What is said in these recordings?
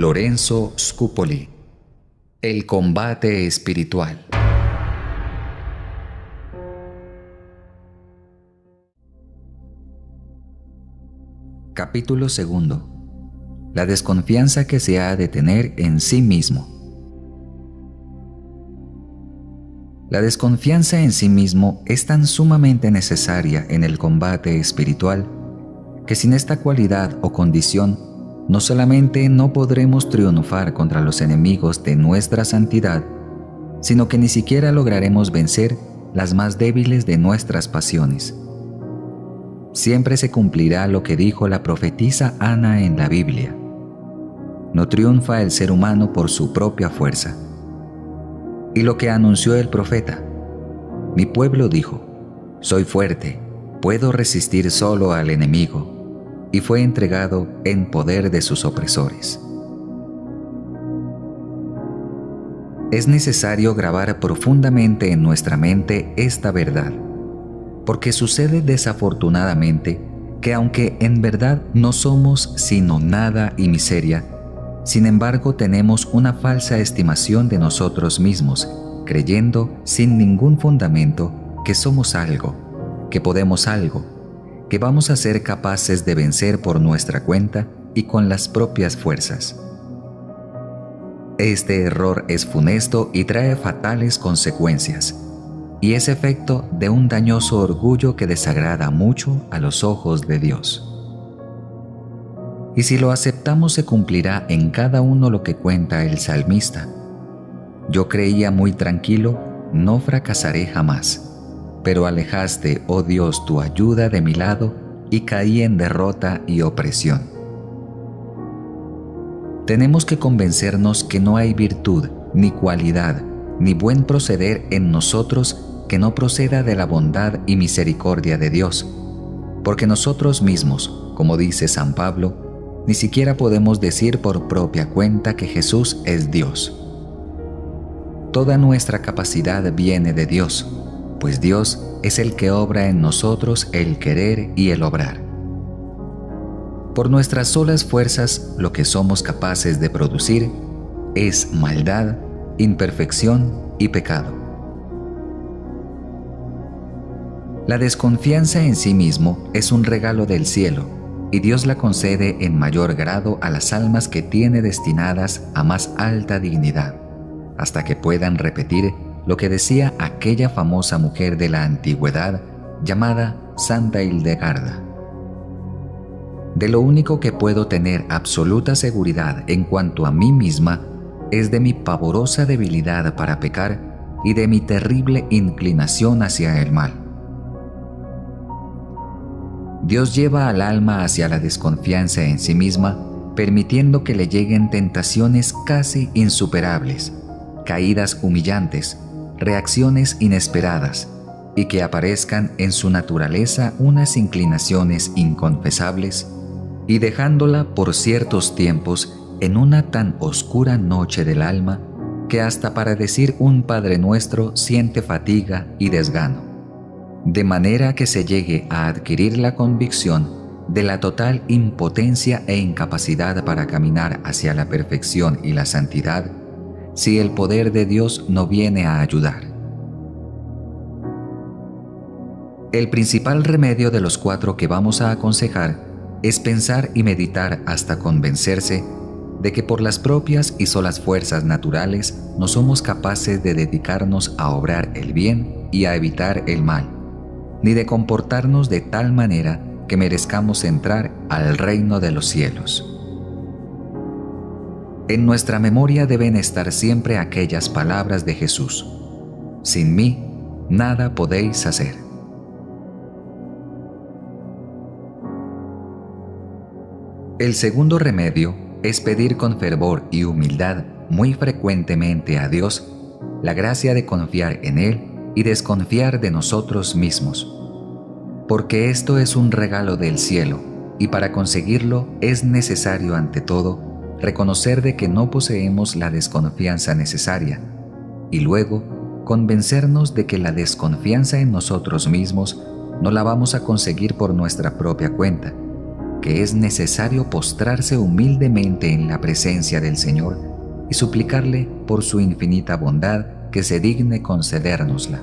Lorenzo Scupoli. El combate espiritual. Capítulo 2. La desconfianza que se ha de tener en sí mismo. La desconfianza en sí mismo es tan sumamente necesaria en el combate espiritual que sin esta cualidad o condición no solamente no podremos triunfar contra los enemigos de nuestra santidad, sino que ni siquiera lograremos vencer las más débiles de nuestras pasiones. Siempre se cumplirá lo que dijo la profetisa Ana en la Biblia. No triunfa el ser humano por su propia fuerza. Y lo que anunció el profeta: mi pueblo dijo, soy fuerte, puedo resistir solo al enemigo, y fue entregado en poder de sus opresores. Es necesario grabar profundamente en nuestra mente esta verdad, porque sucede desafortunadamente que aunque en verdad no somos sino nada y miseria, sin embargo tenemos una falsa estimación de nosotros mismos, creyendo sin ningún fundamento que somos algo, que podemos algo, que vamos a ser capaces de vencer por nuestra cuenta y con las propias fuerzas. Este error es funesto y trae fatales consecuencias, y es efecto de un dañoso orgullo que desagrada mucho a los ojos de Dios. Y si lo aceptamos, se cumplirá en cada uno lo que cuenta el salmista: yo creía muy tranquilo, no fracasaré jamás. Pero alejaste, oh Dios, tu ayuda de mi lado, y caí en derrota y opresión. Tenemos que convencernos que no hay virtud, ni cualidad, ni buen proceder en nosotros que no proceda de la bondad y misericordia de Dios, porque nosotros mismos, como dice San Pablo, ni siquiera podemos decir por propia cuenta que Jesús es Dios. Toda nuestra capacidad viene de Dios, pues Dios es el que obra en nosotros el querer y el obrar. Por nuestras solas fuerzas, lo que somos capaces de producir es maldad, imperfección y pecado. La desconfianza en sí mismo es un regalo del cielo, y Dios la concede en mayor grado a las almas que tiene destinadas a más alta dignidad, hasta que puedan repetir lo que decía aquella famosa mujer de la antigüedad llamada Santa Hildegarda: de lo único que puedo tener absoluta seguridad en cuanto a mí misma es de mi pavorosa debilidad para pecar y de mi terrible inclinación hacia el mal. Dios lleva al alma hacia la desconfianza en sí misma, permitiendo que le lleguen tentaciones casi insuperables, caídas humillantes, reacciones inesperadas, y que aparezcan en su naturaleza unas inclinaciones inconfesables, y dejándola por ciertos tiempos en una tan oscura noche del alma que hasta para decir un Padre Nuestro siente fatiga y desgano, de manera que se llegue a adquirir la convicción de la total impotencia e incapacidad para caminar hacia la perfección y la santidad, si el poder de Dios no viene a ayudar. El principal remedio de los 4 que vamos a aconsejar es pensar y meditar hasta convencerse de que por las propias y solas fuerzas naturales no somos capaces de dedicarnos a obrar el bien y a evitar el mal, ni de comportarnos de tal manera que merezcamos entrar al reino de los cielos. En nuestra memoria deben estar siempre aquellas palabras de Jesús: sin mí nada podéis hacer. El segundo remedio es pedir con fervor y humildad muy frecuentemente a Dios la gracia de confiar en Él y desconfiar de nosotros mismos, porque esto es un regalo del cielo, y para conseguirlo es necesario ante todo reconocer de que no poseemos la desconfianza necesaria, y luego convencernos de que la desconfianza en nosotros mismos no la vamos a conseguir por nuestra propia cuenta, que es necesario postrarse humildemente en la presencia del Señor y suplicarle por su infinita bondad que se digne concedérnosla.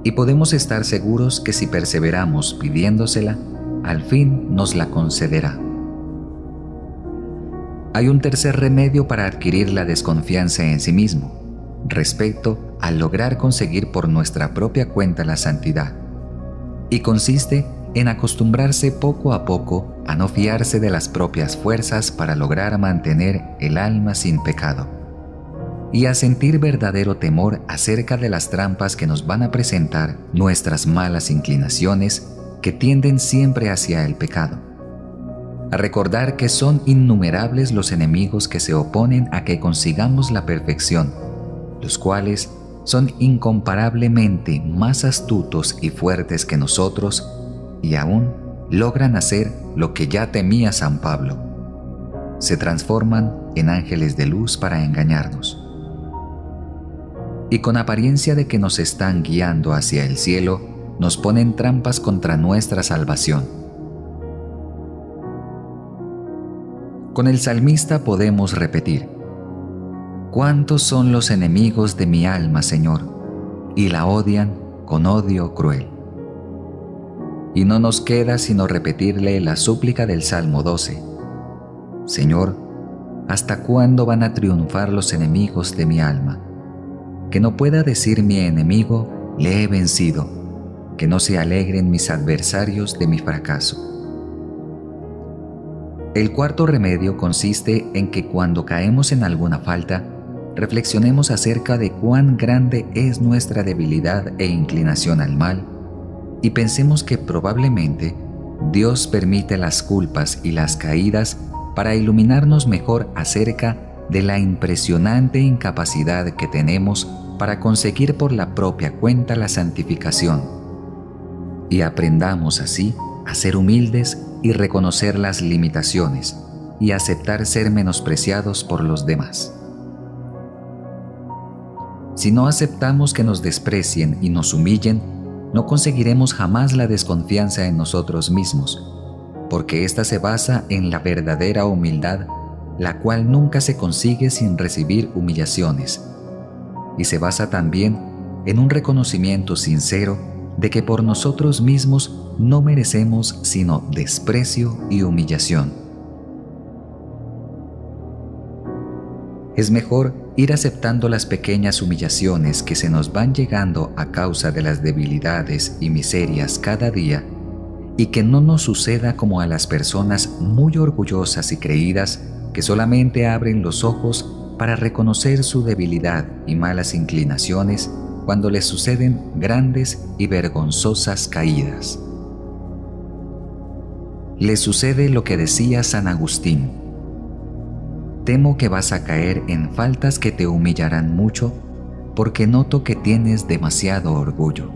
Y podemos estar seguros que si perseveramos pidiéndosela, al fin nos la concederá. Hay un tercer remedio para adquirir la desconfianza en sí mismo, respecto a lograr conseguir por nuestra propia cuenta la santidad, y consiste en acostumbrarse poco a poco a no fiarse de las propias fuerzas para lograr mantener el alma sin pecado, y a sentir verdadero temor acerca de las trampas que nos van a presentar nuestras malas inclinaciones que tienden siempre hacia el pecado, a recordar que son innumerables los enemigos que se oponen a que consigamos la perfección, los cuales son incomparablemente más astutos y fuertes que nosotros y aún logran hacer lo que ya temía San Pablo. Se transforman en ángeles de luz para engañarnos. Y con apariencia de que nos están guiando hacia el cielo, nos ponen trampas contra nuestra salvación. Con el salmista podemos repetir: ¿cuántos son los enemigos de mi alma, Señor? Y la odian con odio cruel. Y no nos queda sino repetirle la súplica del Salmo 12. Señor, ¿hasta cuándo van a triunfar los enemigos de mi alma? Que no pueda decir mi enemigo, le he vencido, que no se alegren mis adversarios de mi fracaso. El cuarto remedio consiste en que cuando caemos en alguna falta, reflexionemos acerca de cuán grande es nuestra debilidad e inclinación al mal, y pensemos que probablemente Dios permite las culpas y las caídas para iluminarnos mejor acerca de la impresionante incapacidad que tenemos para conseguir por la propia cuenta la santificación, y aprendamos así a ser humildes y reconocer las limitaciones y aceptar ser menospreciados por los demás. Si no aceptamos que nos desprecien y nos humillen, no conseguiremos jamás la desconfianza en nosotros mismos, porque ésta se basa en la verdadera humildad, la cual nunca se consigue sin recibir humillaciones, y se basa también en un reconocimiento sincero de que por nosotros mismos no merecemos sino desprecio y humillación. Es mejor ir aceptando las pequeñas humillaciones que se nos van llegando a causa de las debilidades y miserias cada día, y que no nos suceda como a las personas muy orgullosas y creídas que solamente abren los ojos para reconocer su debilidad y malas inclinaciones cuando les suceden grandes y vergonzosas caídas. Les sucede lo que decía San Agustín: temo que vas a caer en faltas que te humillarán mucho, porque noto que tienes demasiado orgullo.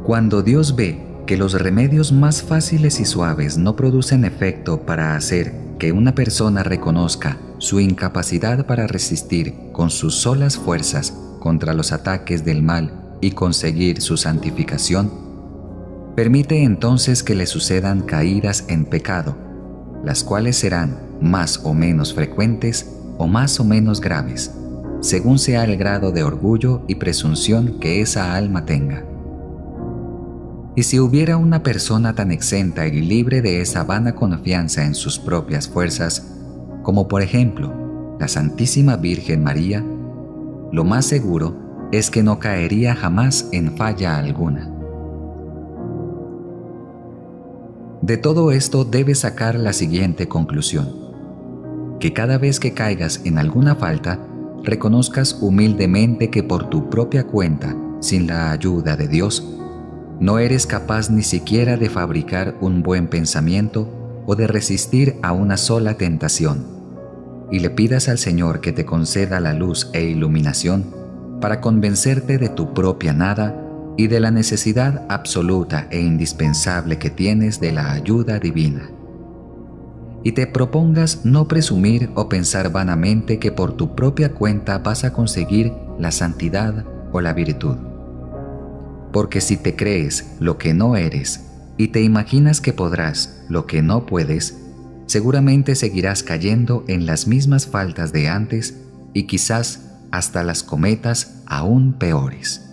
Cuando Dios ve que los remedios más fáciles y suaves no producen efecto para hacer que una persona reconozca su incapacidad para resistir con sus solas fuerzas contra los ataques del mal y conseguir su santificación, permite entonces que le sucedan caídas en pecado, las cuales serán más o menos frecuentes o más o menos graves, según sea el grado de orgullo y presunción que esa alma tenga. Y si hubiera una persona tan exenta y libre de esa vana confianza en sus propias fuerzas, como por ejemplo la Santísima Virgen María, lo más seguro es que no caería jamás en falla alguna. De todo esto debes sacar la siguiente conclusión: que cada vez que caigas en alguna falta, reconozcas humildemente que por tu propia cuenta, sin la ayuda de Dios, no eres capaz ni siquiera de fabricar un buen pensamiento o de resistir a una sola tentación, y le pidas al Señor que te conceda la luz e iluminación para convencerte de tu propia nada y de la necesidad absoluta e indispensable que tienes de la ayuda divina. Y te propongas no presumir o pensar vanamente que por tu propia cuenta vas a conseguir la santidad o la virtud. Porque si te crees lo que no eres y te imaginas que podrás lo que no puedes, seguramente seguirás cayendo en las mismas faltas de antes y quizás hasta las cometas aún peores.